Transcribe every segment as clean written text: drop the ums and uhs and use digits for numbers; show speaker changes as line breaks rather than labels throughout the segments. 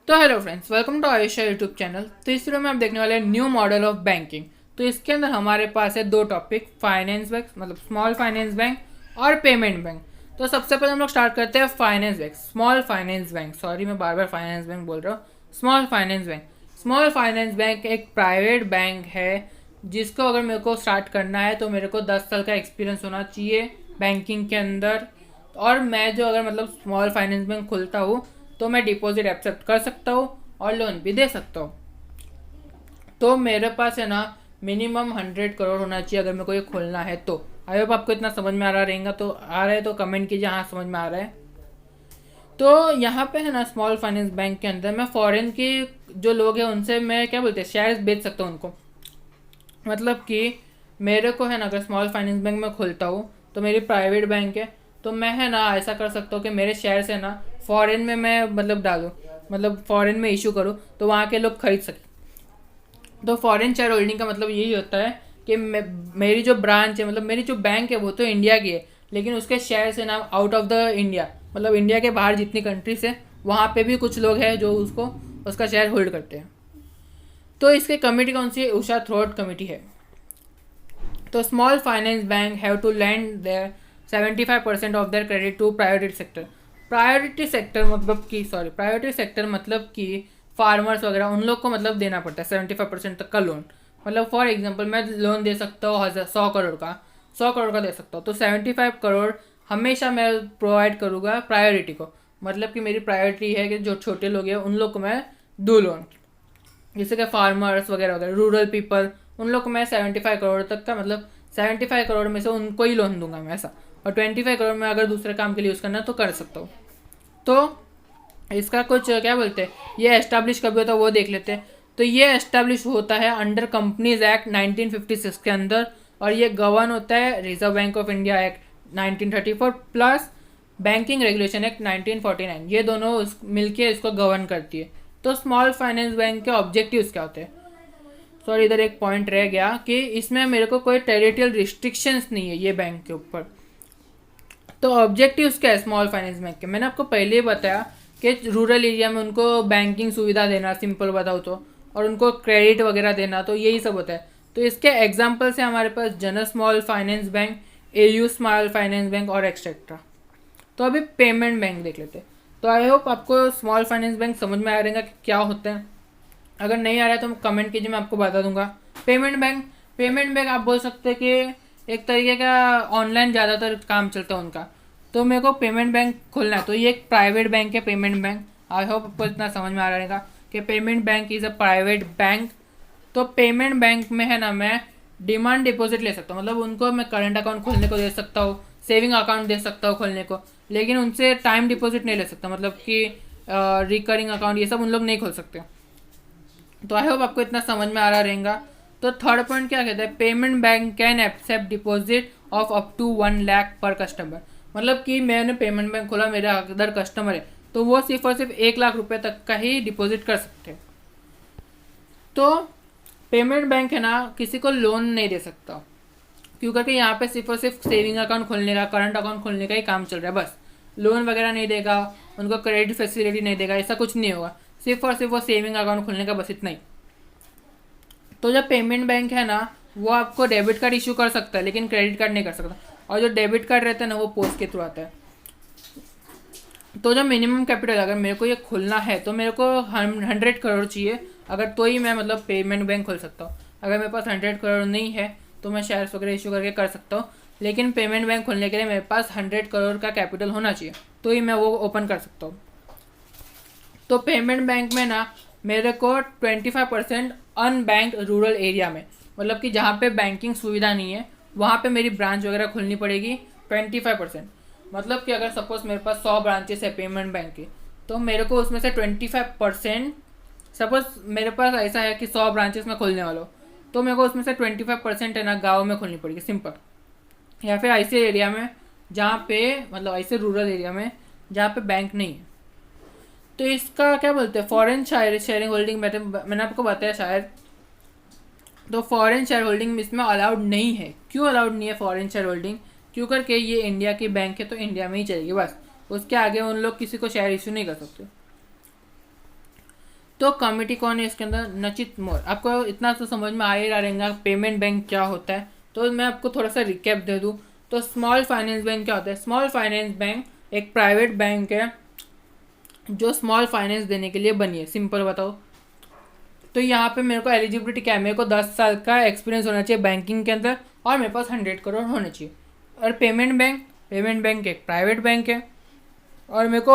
तो hello friends, welcome to Ayushya YouTube channel. तो इस वीडियो में आप देखने वाले हैं न्यू मॉडल ऑफ बैंकिंग। तो इसके अंदर हमारे पास है दो टॉपिक, फाइनेंस बैंक मतलब स्मॉल फाइनेंस बैंक और पेमेंट बैंक। तो सबसे पहले हम लोग स्टार्ट करते हैं finance bank, small finance bank. Sorry, मैं बार बार फाइनेंस बैंक बोल रहा हूँ, small finance bank. Small finance bank एक प्राइवेट बैंक है जिसको अगर मेरे को स्टार्ट करना है तो मेरे को 10 साल का एक्सपीरियंस होना चाहिए बैंकिंग के अंदर। और मैं जो अगर मतलब स्मॉल फाइनेंस बैंक खुलता हूँ तो मैं डिपॉजिट एक्सेप्ट कर सकता हूँ और लोन भी दे सकता हूँ। तो मेरे पास है ना मिनिमम 100 करोड़ होना चाहिए अगर मेरे को ये खोलना है तो। आई होप आपको इतना समझ में आ रहा रहेगा। तो आ रहा है तो कमेंट कीजिए हाँ समझ में आ रहा है। तो यहाँ पे है ना स्मॉल फाइनेंस बैंक के अंदर मैं फॉरेन के जो लोग हैं उनसे मैं क्या बोलते हैं शेयर्स बेच सकता हूँ उनको। मतलब कि मेरे को है ना अगर स्मॉल फाइनेंस बैंक में खोलता हूँ तो मेरी प्राइवेट बैंक है, तो मैं है ना ऐसा कर सकता हूँ कि मेरे शेयर से ना फॉरेन में मैं मतलब डालूँ, मतलब फॉरेन में इशू करूँ तो वहाँ के लोग खरीद सकें। तो फॉरेन शेयर होल्डिंग का मतलब यही होता है कि मेरी जो ब्रांच है मतलब मेरी जो बैंक है वो तो इंडिया की है, लेकिन उसके शेयर से ना आउट ऑफ द इंडिया मतलब इंडिया के बाहर जितनी कंट्रीज है वहाँ पे भी कुछ लोग हैं जो उसको उसका शेयर होल्ड करते हैं। तो इसके कमेटी कौन सी है? उषा थ्रोट कमेटी है। तो small finance bank have to land their 75% of their credit to priority sector. Priority sector मतलब कि प्रायोरिटी सेक्टर मतलब कि फार्मर्स वगैरह उन लोग को मतलब देना पड़ता है 75% तक का लोन। मतलब फॉर एग्जांपल मैं लोन दे सकता हूँ 100 करोड़ का, 100 करोड़ का दे सकता हूँ, तो 75 करोड़ हमेशा मैं प्रोवाइड करूँगा प्रायोरिटी को। मतलब कि मेरी प्रायोरिटी है कि जो छोटे लोग हैं उन लोग को मैं दूँ लोन, जैसे कि फार्मर्स वगैरह वगैरह रूरल पीपल, उन लोग को मैं 75 करोड़ तक का मतलब 75 करोड़ में से उनको ही लोन दूंगा मैं ऐसा। और 25 करोड़ में अगर दूसरे काम के लिए यूज़ करना तो कर सकता हूँ। तो इसका कुछ क्या बोलते हैं, ये एस्टैब्लिश कभी होता है वो देख लेते हैं। तो ये एस्टैब्लिश होता है अंडर कंपनीज एक्ट 1956 के अंदर, और ये गवर्न होता है reserve bank of India act 1934 plus banking regulation act 1949। ये दोनों मिलके इसको गवर्न करती है। तो स्मॉल फाइनेंस बैंक के ऑब्जेक्टिव्स क्या होते हैं? सॉरी, इधर एक पॉइंट रह गया कि इसमें मेरे को कोई टेरिटोरियल रिस्ट्रिक्शंस नहीं है ये बैंक के ऊपर। तो ऑब्जेक्टिव्स क्या है स्मॉल फाइनेंस बैंक के? मैंने आपको पहले ही बताया कि रूरल एरिया में उनको बैंकिंग सुविधा देना, सिंपल बताओ तो, और उनको क्रेडिट वगैरह देना, तो यही सब होता है। तो इसके एग्जाम्पल से हमारे पास general small finance bank, AU small finance bank और एक्सेट्रा। तो अभी पेमेंट बैंक देख लेते हैं। तो आई होप आपको स्मॉल फाइनेंस बैंक समझ में आ रहेगा कि क्या होता है। अगर नहीं आ रहा है तो कमेंट कीजिए, मैं आपको बता दूंगा। पेमेंट बैंक आप बोल सकते हैं कि एक तरीके का ऑनलाइन ज़्यादातर काम चलता है उनका। तो मेरे को पेमेंट बैंक खोलना है, तो ये एक प्राइवेट बैंक है पेमेंट बैंक। आई होप आपको इतना समझ में आ रहेगा कि payment bank is a private bank. तो पेमेंट बैंक में है ना मैं डिमांड डिपॉजिट ले सकता हूँ, मतलब उनको मैं करंट अकाउंट खोलने को दे सकता हूँ, सेविंग अकाउंट दे सकता हूँ खोलने को, लेकिन उनसे टाइम डिपॉजिट नहीं ले सकता, मतलब कि रिकरिंग अकाउंट ये सब उन लोग नहीं खोल सकते। तो आई होप आपको इतना समझ में आ रहा रहेगा। तो थर्ड पॉइंट क्या कहता है? Payment bank can accept deposit of up to 1 lakh per customer. मतलब कि मैंने पेमेंट बैंक खोला, मेरे अदर कस्टमर है तो वो सिर्फ और सिर्फ 1 लाख रुपए तक का ही डिपॉजिट कर सकते हैं। तो पेमेंट बैंक है ना किसी को लोन नहीं दे सकता, क्यों करके यहाँ पे सिर्फ और सिर्फ सेविंग अकाउंट खोलने का, करंट अकाउंट खोलने का ही काम चल रहा है बस। लोन वगैरह नहीं देगा, उनको क्रेडिट फैसिलिटी नहीं देगा, ऐसा कुछ नहीं होगा। सिर्फ और सिर्फ वो सेविंग अकाउंट खोलने का बस इतना ही। तो जब पेमेंट बैंक है ना वो आपको डेबिट कार्ड इशू कर सकता है लेकिन क्रेडिट कार्ड नहीं कर सकता, और जो डेबिट कार्ड रहता है ना वो पोस्ट के थ्रू आता है। तो जो मिनिमम कैपिटल अगर मेरे को ये खोलना है तो मेरे को 100 करोड़ चाहिए, अगर तो ही मैं मतलब पेमेंट बैंक खोल सकता हूँ। अगर मेरे पास 100 करोड़ नहीं है तो मैं शेयर्स वगैरह इशू करके कर सकता हूँ, लेकिन पेमेंट बैंक खोलने के लिए मेरे पास 100 करोड़ का कैपिटल होना चाहिए तो ही मैं वो ओपन कर सकता हूँ। तो पेमेंट बैंक में ना मेरे को 25% अनबैंक्ड रूरल एरिया में, मतलब कि जहाँ पे बैंकिंग सुविधा नहीं है वहाँ पे मेरी ब्रांच वगैरह खुलनी पड़ेगी 25%। मतलब कि अगर सपोज मेरे पास 100 ब्रांचेस है पेमेंट बैंक की, तो मेरे को उसमें से 25%, सपोज मेरे पास ऐसा है कि 100 ब्रांचेस में खोलने वाला हूँ, तो मेरे को उसमें से 25% है ना गाँव में खोलनी पड़ेगी सिंपल, या फिर ऐसे एरिया में जहाँ पे मतलब ऐसे रूरल एरिया में जहाँ पे बैंक नहीं है। तो इसका क्या बोलते हैं फॉरेन शेयरिंग होल्डिंग मैंने आपको बताया शायद। तो फॉरेन शेयर होल्डिंग इसमें अलाउड नहीं है। क्यों अलाउड नहीं है फॉरेन शेयर होल्डिंग? क्यों करके ये इंडिया की बैंक है तो इंडिया में ही चलेगी बस, उसके आगे उन लोग किसी को शेयर इशू नहीं कर सकते। तो कमिटी कौन है इसके अंदर? नचित मोर। आपको इतना तो समझ में आ ही रहेगा पेमेंट बैंक क्या होता है। तो मैं आपको थोड़ा सा रिकैप दे दूँ तो स्मॉल फाइनेंस बैंक क्या होता है? स्मॉल फाइनेंस बैंक एक प्राइवेट बैंक है जो स्मॉल फाइनेंस देने के लिए बनी है। सिंपल बताओ तो यहाँ पे मेरे को एलिजिबिलिटी क्या है? मेरे को 10 साल का एक्सपीरियंस होना चाहिए बैंकिंग के अंदर और मेरे पास 100 करोड़ होने चाहिए। और पेमेंट बैंक एक प्राइवेट बैंक है और मेरे को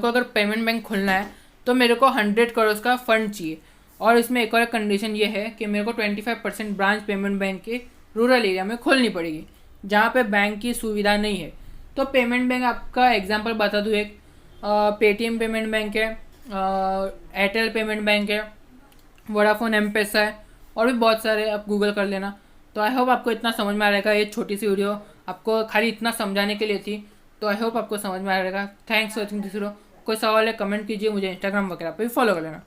अगर पेमेंट बैंक खुलना है तो मेरे को 100 करोड़ का फंड चाहिए। और इसमें एक और कंडीशन ये है कि मेरे को 25% ब्रांच पेमेंट बैंक की रूरल एरिया में खोलनी पड़ेगी जहाँ पे बैंक की सुविधा नहीं है। तो पेमेंट बैंक आपका एग्जांपल बता दूँ, एक पेटीएम पेमेंट बैंक है, एयरटेल पेमेंट बैंक है, वोडाफोन एम-पेसा है और भी बहुत सारे, आप गूगल कर लेना। तो आई होप आपको इतना समझ में आ रहेगा। ये छोटी सी वीडियो आपको खाली इतना समझाने के लिए थी, तो आई होप आपको समझ में आ रहेगा। Thanks for watching this video. कोई सवाल है कमेंट कीजिए, मुझे इंस्टाग्राम वगैरह पे भी फॉलो कर लेना।